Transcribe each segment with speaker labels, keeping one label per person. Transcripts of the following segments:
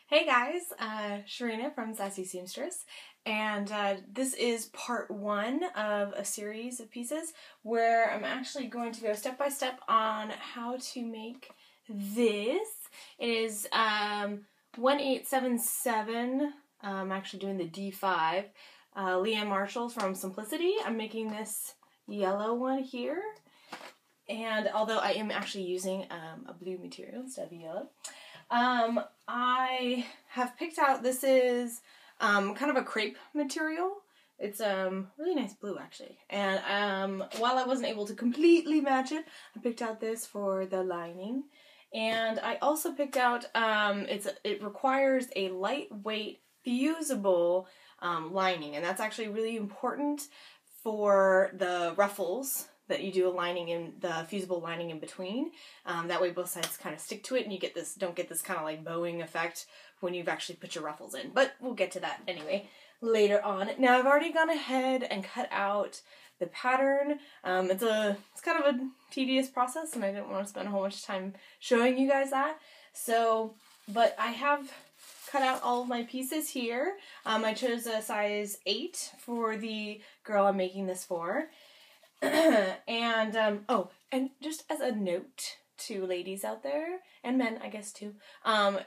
Speaker 1: Hey guys, Sharina from Sassy Seamstress, and this is part one of a series of pieces where I'm actually going to go step by step on how to make this. It is 1877, I'm actually doing the D5, Leanne Marshall from Simplicity. I'm making this yellow one here, and although I am actually using a blue material instead of yellow, I have picked out, this is kind of a crepe material. It's really nice blue actually. And while I wasn't able to completely match it, I picked out this for the lining. And I also picked out, it requires a lightweight fusible lining, and that's actually really important for the ruffles that you do a lining in, the fusible lining in between. That way both sides kind of stick to it and you get this, don't get this kind of like bowing effect when you've actually put your ruffles in. But we'll get to that anyway later on. Now I've already gone ahead and cut out the pattern. It's kind of a tedious process and I didn't want to spend a whole bunch of time showing you guys that. So, but I have cut out all of my pieces here. I chose a size 8 for the girl I'm making this for. And just as a note to ladies out there, and men I guess too,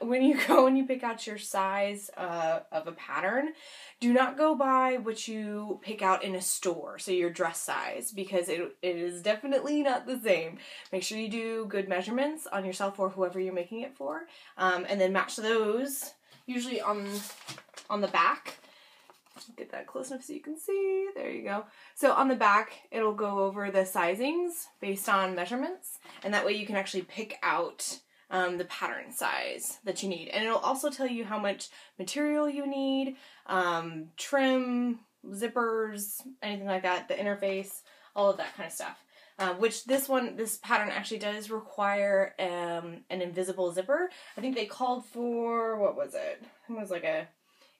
Speaker 1: when you go and you pick out your size of a pattern, do not go by what you pick out in a store, so your dress size, because it is definitely not the same. Make sure you do good measurements on yourself or whoever you're making it for, and then match those, usually on the back. Get that close enough so you can see. There you go. So on the back, it'll go over the sizings based on measurements, and that way you can actually pick out the pattern size that you need. And it'll also tell you how much material you need, trim, zippers, anything like that, the interface, all of that kind of stuff. Which this pattern actually does require an invisible zipper. I think they called for, what was it? It was like a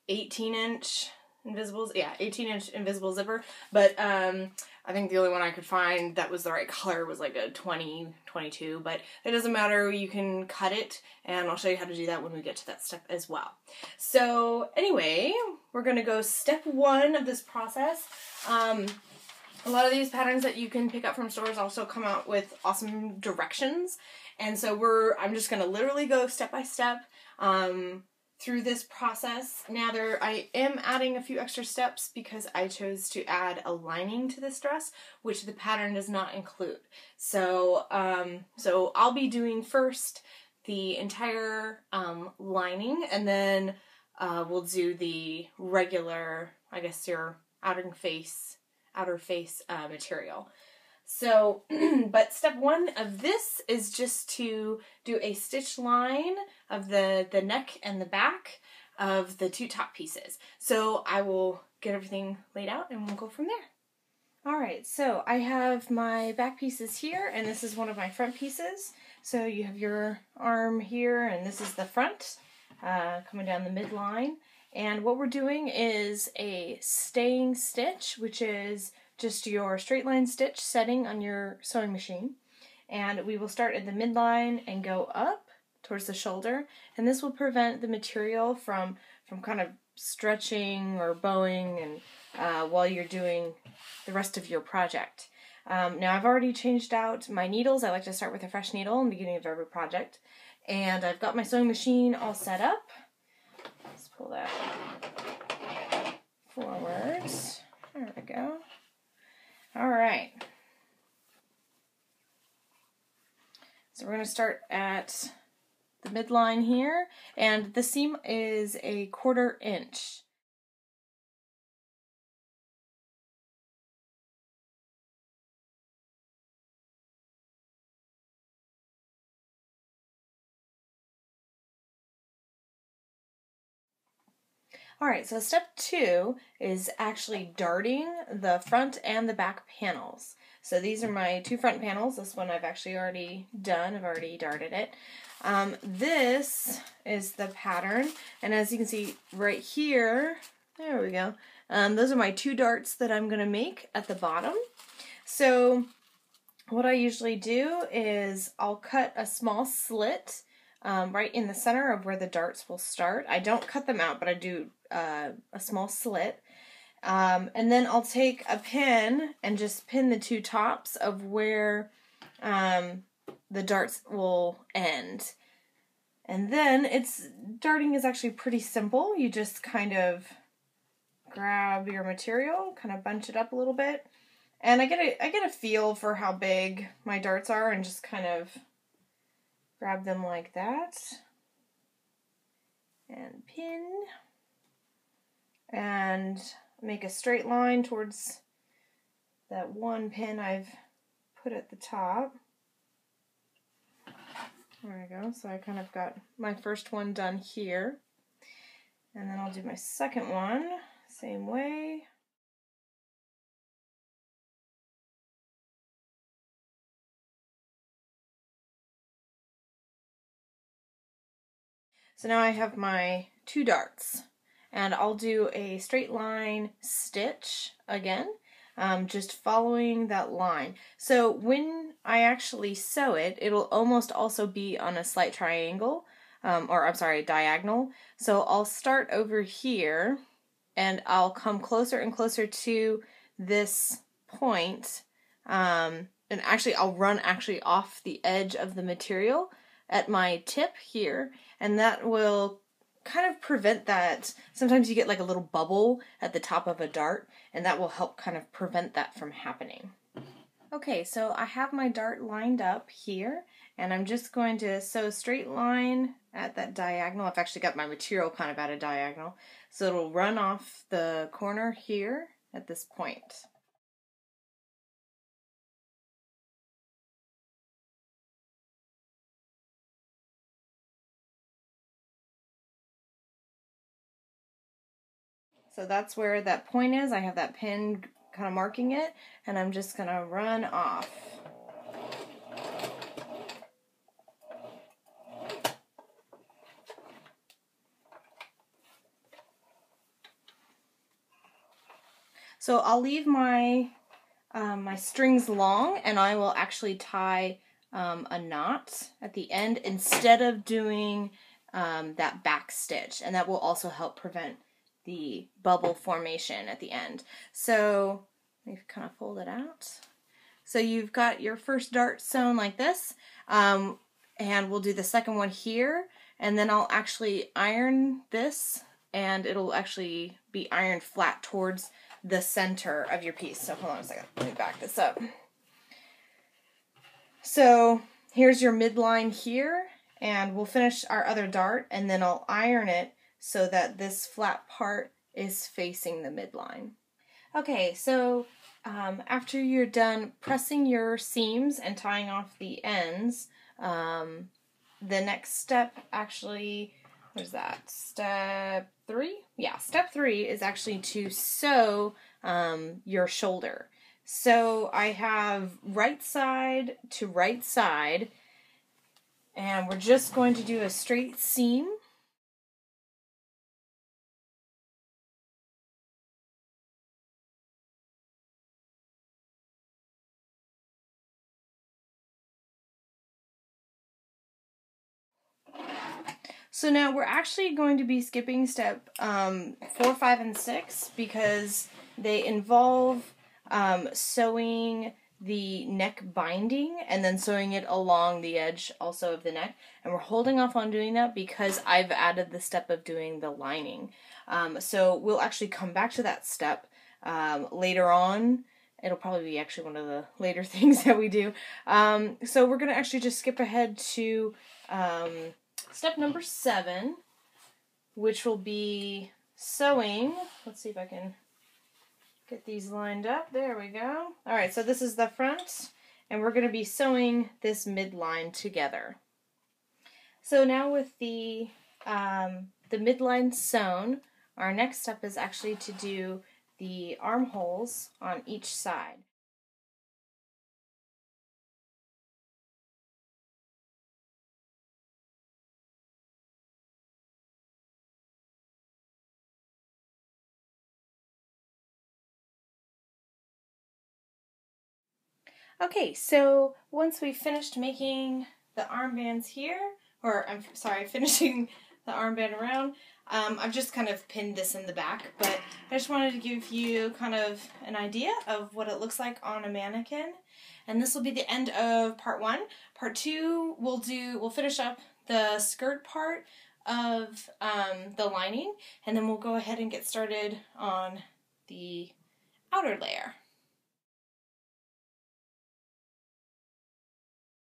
Speaker 1: 18-inch invisible, yeah, 18-inch invisible zipper, but I think the only one I could find that was the right color was like a 22, but it doesn't matter, you can cut it, and I'll show you how to do that when we get to that step as well. So anyway, we're going to go step one of this process. A lot of these patterns that you can pick up from stores also come out with awesome directions, and so I'm just going to literally go step by step through this process. Now I am adding a few extra steps because I chose to add a lining to this dress, which the pattern does not include. So I'll be doing first the entire lining, and then we'll do the regular, I guess, your outer face material. So, but step one of this is just to do a stitch line of the neck and the back of the two top pieces. So I will get everything laid out and we'll go from there. Alright, so I have my back pieces here, and this is one of my front pieces. So you have your arm here, and this is the front, coming down the midline. And what we're doing is a staying stitch, which is just your straight line stitch setting on your sewing machine. And we will start at the midline and go up towards the shoulder, and this will prevent the material from kind of stretching or bowing and while you're doing the rest of your project. Now I've already changed out my needles. I like to start with a fresh needle in the beginning of every project. And I've got my sewing machine all set up. Let's pull that forwards. There we go. Alright, so we're going to start at the midline here, and the seam is a 1/4 inch. Alright, so step 2 is actually darting the front and the back panels. So these are my two front panels. This one I've actually already done. I've already darted it. This is the pattern, and as you can see right here, there we go. Those are my two darts that I'm going to make at the bottom. So what I usually do is I'll cut a small slit right in the center of where the darts will start. I don't cut them out, but I do a small slit. And then I'll take a pin and just pin the two tops of where the darts will end. And then darting is actually pretty simple. You just kind of grab your material, kind of bunch it up a little bit. And I get a feel for how big my darts are and just kind of grab them like that. And pin. And make a straight line towards that one pin I've put at the top. There we go. So I kind of got my first one done here. And then I'll do my second one, same way. So now I have my two darts, and I'll do a straight line stitch again, just following that line. So when I actually sew it, it'll almost also be on a slight triangle, or I'm sorry, diagonal. So I'll start over here, and I'll come closer and closer to this point, and actually I'll run off the edge of the material at my tip here, and that will kind of prevent that. Sometimes you get like a little bubble at the top of a dart, and that will help kind of prevent that from happening. Okay, so I have my dart lined up here, and I'm just going to sew a straight line at that diagonal. I've actually got my material kind of at a diagonal, so it'll run off the corner here at this point. So that's where that point is. I have that pin kind of marking it, and I'm just going to run off. So I'll leave my my strings long, and I will actually tie a knot at the end instead of doing that back stitch, and that will also help prevent the bubble formation at the end. So let me kind of fold it out. So you've got your first dart sewn like this, and we'll do the second one here, and then I'll actually iron this, and it'll actually be ironed flat towards the center of your piece. So hold on a second, let me back this up. So here's your midline here, and we'll finish our other dart, and then I'll iron it so that this flat part is facing the midline. Okay, so after you're done pressing your seams and tying off the ends, the next step actually, what is that, step 3? Yeah, step 3 is actually to sew your shoulder. So I have right side to right side, and we're just going to do a straight seam. So now we're actually going to be skipping step 4, 5, and 6 because they involve sewing the neck binding and then sewing it along the edge also of the neck. And we're holding off on doing that because I've added the step of doing the lining. So we'll actually come back to that step later on. It'll probably be actually one of the later things that we do. So we're going to actually just skip ahead to step number 7, which will be sewing. Let's see if I can get these lined up. There we go. Alright, so this is the front, and we're going to be sewing this midline together. So now with the midline sewn, our next step is actually to do the armholes on each side. Okay, so once we've finished making the armbands here, I'm sorry, finishing the armband around. I've just kind of pinned this in the back, but I just wanted to give you kind of an idea of what it looks like on a mannequin. And this will be the end of part 1. Part 2, we'll finish up the skirt part of the lining, and then we'll go ahead and get started on the outer layer.